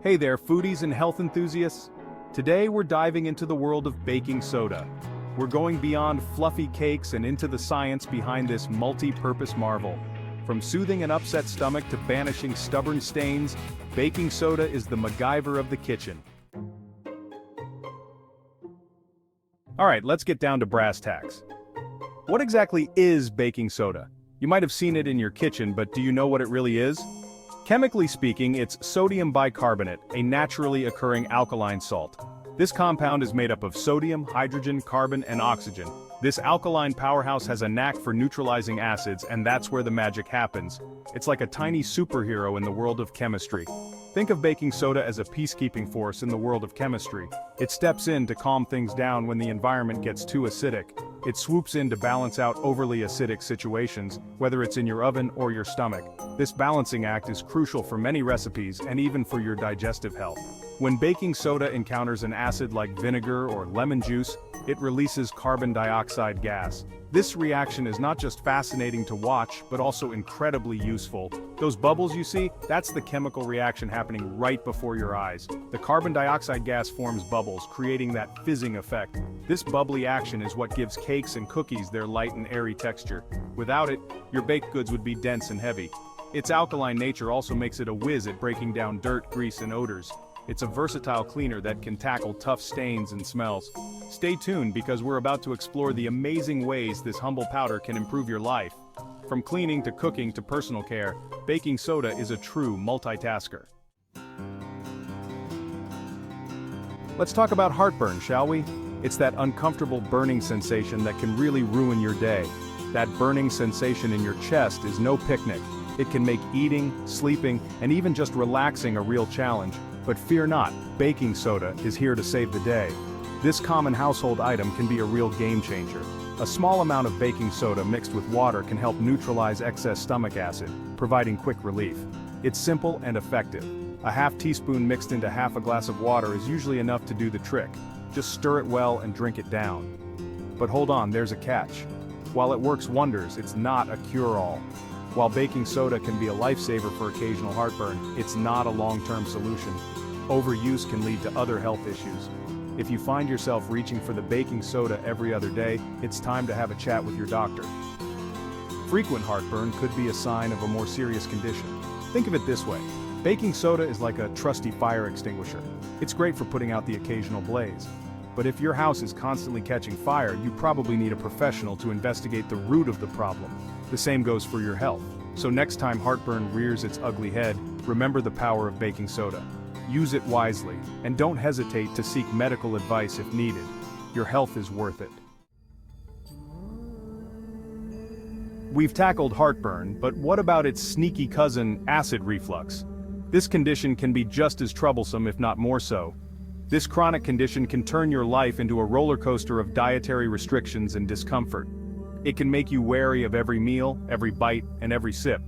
Hey there, foodies and health enthusiasts. Today we're diving into the world of baking soda. We're going beyond fluffy cakes and into the science behind this multi-purpose marvel. From soothing an upset stomach to banishing stubborn stains, baking soda is the MacGyver of the kitchen. Alright, let's get down to brass tacks. What exactly is baking soda? You might have seen it in your kitchen, but do you know what it really is? Chemically speaking, it's sodium bicarbonate, a naturally occurring alkaline salt. This compound is made up of sodium, hydrogen, carbon, and oxygen. This alkaline powerhouse has a knack for neutralizing acids, and that's where the magic happens. It's like a tiny superhero in the world of chemistry. Think of baking soda as a peacekeeping force in the world of chemistry. It steps in to calm things down when the environment gets too acidic. It swoops in to balance out overly acidic situations, whether it's in your oven or your stomach. This balancing act is crucial for many recipes and even for your digestive health. When baking soda encounters an acid like vinegar or lemon juice, it releases carbon dioxide gas. This reaction is not just fascinating to watch, but also incredibly useful. Those bubbles you see, that's the chemical reaction happening right before your eyes. The carbon dioxide gas forms bubbles, creating that fizzing effect. This bubbly action is what gives cakes and cookies their light and airy texture. Without it, your baked goods would be dense and heavy. Its alkaline nature also makes it a whiz at breaking down dirt, grease, and odors. It's a versatile cleaner that can tackle tough stains and smells. Stay tuned because we're about to explore the amazing ways this humble powder can improve your life. From cleaning to cooking to personal care, baking soda is a true multitasker. Let's talk about heartburn, shall we? It's that uncomfortable burning sensation that can really ruin your day. That burning sensation in your chest is no picnic. It can make eating, sleeping, and even just relaxing a real challenge. But fear not, baking soda is here to save the day. This common household item can be a real game changer. A small amount of baking soda mixed with water can help neutralize excess stomach acid, providing quick relief. It's simple and effective. A half teaspoon mixed into half a glass of water is usually enough to do the trick. Just stir it well and drink it down. But hold on, there's a catch. While it works wonders, it's not a cure-all. While baking soda can be a lifesaver for occasional heartburn, it's not a long-term solution. Overuse can lead to other health issues. If you find yourself reaching for the baking soda every other day, it's time to have a chat with your doctor. Frequent heartburn could be a sign of a more serious condition. Think of it this way. Baking soda is like a trusty fire extinguisher. It's great for putting out the occasional blaze. But if your house is constantly catching fire, you probably need a professional to investigate the root of the problem. The same goes for your health. So next time heartburn rears its ugly head, remember the power of baking soda. Use it wisely, and don't hesitate to seek medical advice if needed. Your health is worth it. We've tackled heartburn, but what about its sneaky cousin, acid reflux? This condition can be just as troublesome, if not more so. This chronic condition can turn your life into a roller coaster of dietary restrictions and discomfort. It can make you wary of every meal, every bite, and every sip.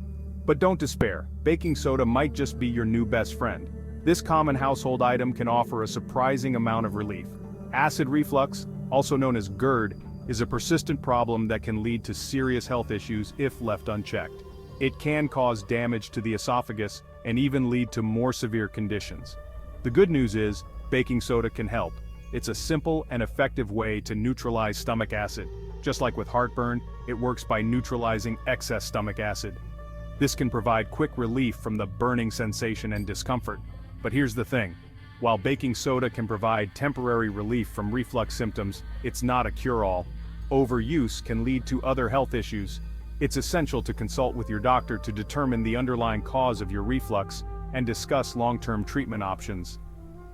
But don't despair, baking soda might just be your new best friend. This common household item can offer a surprising amount of relief. Acid reflux, also known as GERD, is a persistent problem that can lead to serious health issues if left unchecked. It can cause damage to the esophagus and even lead to more severe conditions. The good news is, baking soda can help. It's a simple and effective way to neutralize stomach acid. Just like with heartburn, it works by neutralizing excess stomach acid. This can provide quick relief from the burning sensation and discomfort. But here's the thing. While baking soda can provide temporary relief from reflux symptoms, it's not a cure-all. Overuse can lead to other health issues. It's essential to consult with your doctor to determine the underlying cause of your reflux and discuss long-term treatment options.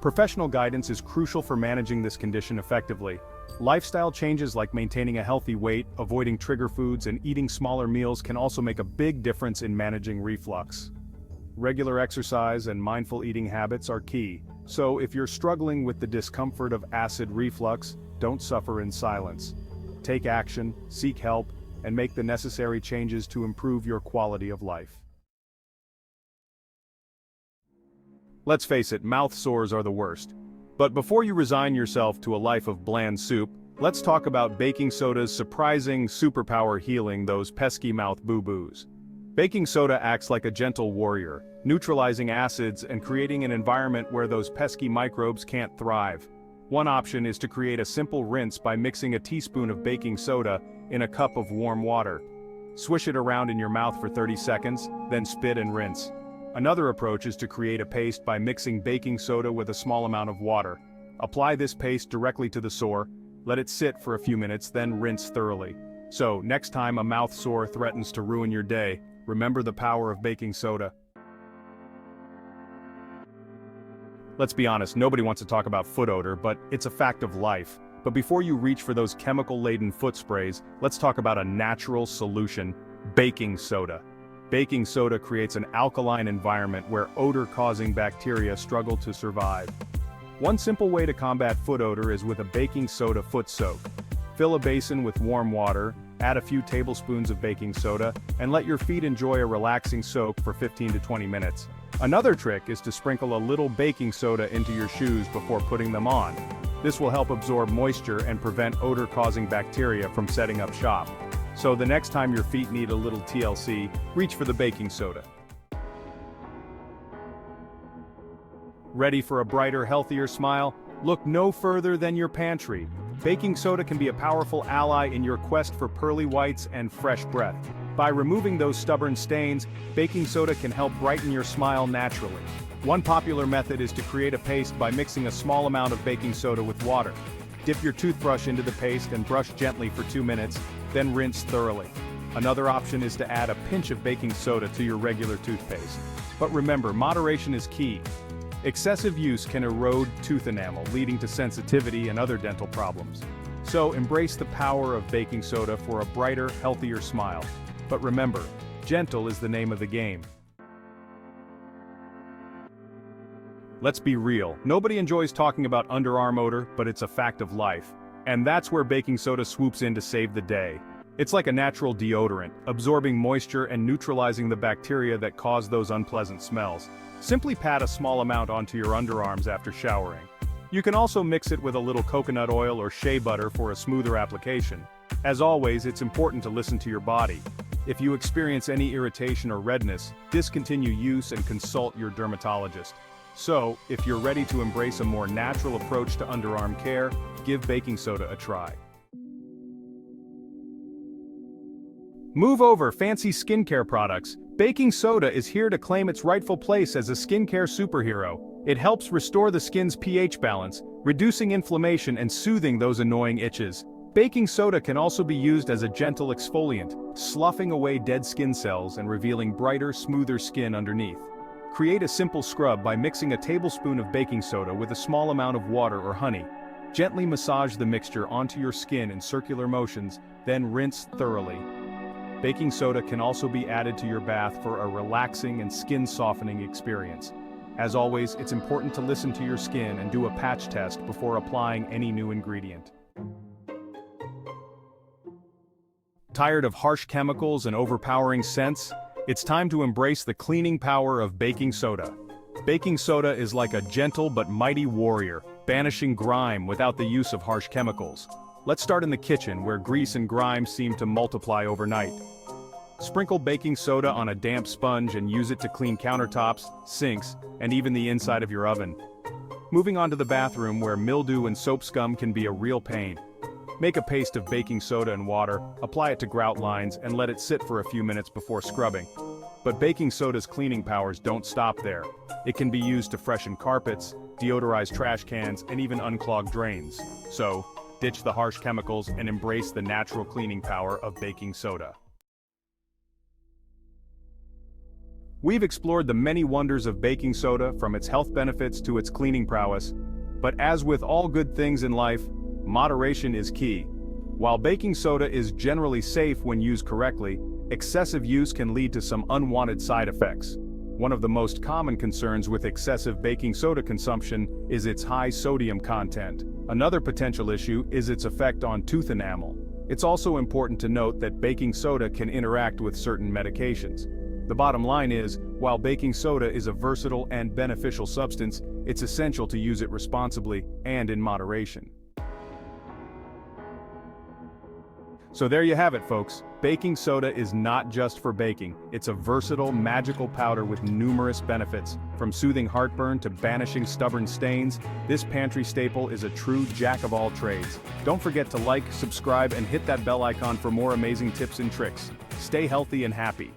Professional guidance is crucial for managing this condition effectively. Lifestyle changes like maintaining a healthy weight, avoiding trigger foods, and eating smaller meals can also make a big difference in managing reflux. Regular exercise and mindful eating habits are key, so if you're struggling with the discomfort of acid reflux, don't suffer in silence. Take action, seek help, and make the necessary changes to improve your quality of life. Let's face it, mouth sores are the worst. But before you resign yourself to a life of bland soup, let's talk about baking soda's surprising superpower healing those pesky mouth boo-boos. Baking soda acts like a gentle warrior, neutralizing acids and creating an environment where those pesky microbes can't thrive. One option is to create a simple rinse by mixing a teaspoon of baking soda in a cup of warm water. Swish it around in your mouth for 30 seconds, then spit and rinse. Another approach is to create a paste by mixing baking soda with a small amount of water. Apply this paste directly to the sore, let it sit for a few minutes, then rinse thoroughly. So, next time a mouth sore threatens to ruin your day, remember the power of baking soda. Let's be honest, nobody wants to talk about foot odor, but it's a fact of life. But before you reach for those chemical-laden foot sprays, let's talk about a natural solution: baking soda. Baking soda creates an alkaline environment where odor-causing bacteria struggle to survive. One simple way to combat foot odor is with a baking soda foot soak. Fill a basin with warm water, add a few tablespoons of baking soda, and let your feet enjoy a relaxing soak for 15 to 20 minutes. Another trick is to sprinkle a little baking soda into your shoes before putting them on. This will help absorb moisture and prevent odor-causing bacteria from setting up shop. So the next time your feet need a little TLC, reach for the baking soda. Ready for a brighter, healthier smile? Look no further than your pantry. Baking soda can be a powerful ally in your quest for pearly whites and fresh breath. By removing those stubborn stains, baking soda can help brighten your smile naturally. One popular method is to create a paste by mixing a small amount of baking soda with water. Dip your toothbrush into the paste and brush gently for 2 minutes, then rinse thoroughly. Another option is to add a pinch of baking soda to your regular toothpaste. But remember, moderation is key. Excessive use can erode tooth enamel, leading to sensitivity and other dental problems. So embrace the power of baking soda for a brighter, healthier smile. But remember, gentle is the name of the game. Let's be real, nobody enjoys talking about underarm odor, but it's a fact of life. And that's where baking soda swoops in to save the day. It's like a natural deodorant, absorbing moisture and neutralizing the bacteria that cause those unpleasant smells. Simply pat a small amount onto your underarms after showering. You can also mix it with a little coconut oil or shea butter for a smoother application. As always, it's important to listen to your body. If you experience any irritation or redness, discontinue use and consult your dermatologist. So, if you're ready to embrace a more natural approach to underarm care, give baking soda a try. Move over, fancy skincare products. Baking soda is here to claim its rightful place as a skincare superhero. It helps restore the skin's pH balance, reducing inflammation and soothing those annoying itches. Baking soda can also be used as a gentle exfoliant, sloughing away dead skin cells and revealing brighter, smoother skin underneath. Create a simple scrub by mixing a tablespoon of baking soda with a small amount of water or honey. Gently massage the mixture onto your skin in circular motions, then rinse thoroughly. Baking soda can also be added to your bath for a relaxing and skin-softening experience. As always, it's important to listen to your skin and do a patch test before applying any new ingredient. Tired of harsh chemicals and overpowering scents? It's time to embrace the cleaning power of baking soda. Baking soda is like a gentle but mighty warrior, banishing grime without the use of harsh chemicals. Let's start in the kitchen, where grease and grime seem to multiply overnight. Sprinkle baking soda on a damp sponge and use it to clean countertops, sinks, and even the inside of your oven. Moving on to the bathroom, where mildew and soap scum can be a real pain. Make a paste of baking soda and water, apply it to grout lines, and let it sit for a few minutes before scrubbing. But baking soda's cleaning powers don't stop there. It can be used to freshen carpets, deodorize trash cans, and even unclog drains. So, ditch the harsh chemicals and embrace the natural cleaning power of baking soda. We've explored the many wonders of baking soda, from its health benefits to its cleaning prowess. But as with all good things in life, moderation is key. While baking soda is generally safe when used correctly, excessive use can lead to some unwanted side effects. One of the most common concerns with excessive baking soda consumption is its high sodium content. Another potential issue is its effect on tooth enamel. It's also important to note that baking soda can interact with certain medications. The bottom line is, while baking soda is a versatile and beneficial substance, it's essential to use it responsibly and in moderation. So there you have it, folks. Baking soda is not just for baking. It's a versatile, magical powder with numerous benefits. From soothing heartburn to banishing stubborn stains, this pantry staple is a true jack of all trades. Don't forget to like, subscribe, and hit that bell icon for more amazing tips and tricks. Stay healthy and happy.